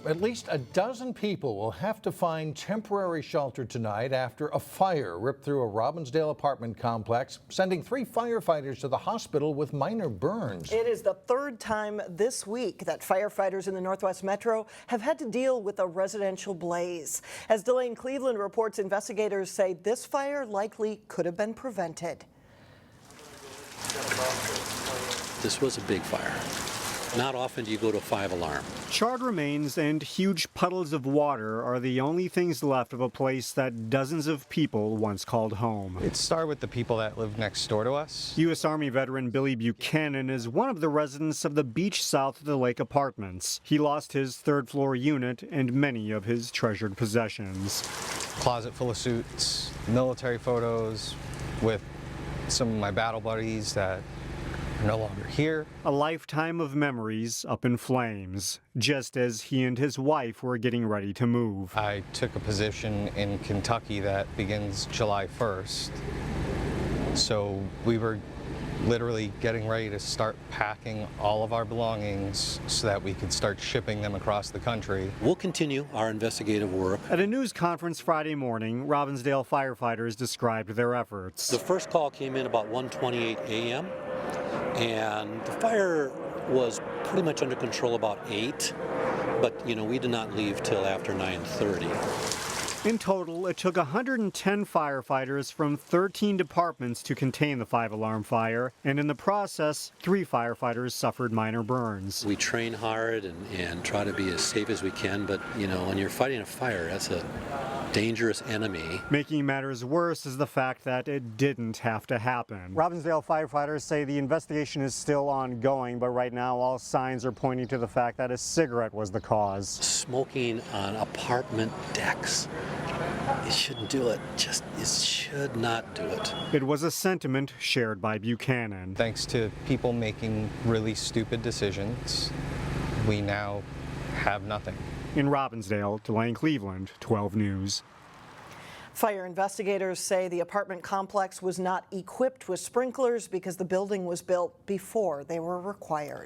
At least a dozen people will have to find temporary shelter tonight after a fire ripped through a Robbinsdale apartment complex, sending 3 firefighters to the hospital with minor burns. It is the third time this week that firefighters in the Northwest Metro have had to deal with a residential blaze. As Delane Cleveland reports, investigators say this fire likely could have been prevented. This was a big fire. Not often do you go to 5 alarm. Charred remains and huge puddles of water are the only things left of a place that dozens of people once called home. It started with the people that live next door to us. U.S. Army veteran Billy Buchanan is one of the residents of the beach south of the lake apartments. He lost his third-floor unit and many of his treasured possessions. Closet full of suits, military photos with some of my battle buddies that are no longer here. A lifetime of memories up in flames, just as he and his wife were getting ready to move. I took a position in Kentucky that begins July 1st. So we were literally getting ready to start packing all of our belongings so that we could start shipping them across the country. We'll continue our investigative work. At a news conference Friday morning, Robbinsdale firefighters described their efforts. The first call came in about 1:28 a.m. and the fire was pretty much under control about 8, but we did not leave till after 9:30. In total, it took 110 firefighters from 13 departments to contain the 5-alarm fire, and in the process, 3 firefighters suffered minor burns. We train hard and try to be as safe as we can, but when you're fighting a fire, that's a dangerous enemy. Making matters worse is the fact that it didn't have to happen. Robbinsdale firefighters say the investigation is still ongoing, but right now all signs are pointing to the fact that a cigarette was the cause. Smoking on apartment decks. You shouldn't do it. It should not do it. It was a sentiment shared by Buchanan. Thanks to people making really stupid decisions, we now have nothing. In Robbinsdale, Delane Cleveland, 12 News. Fire investigators say the apartment complex was not equipped with sprinklers because the building was built before they were required.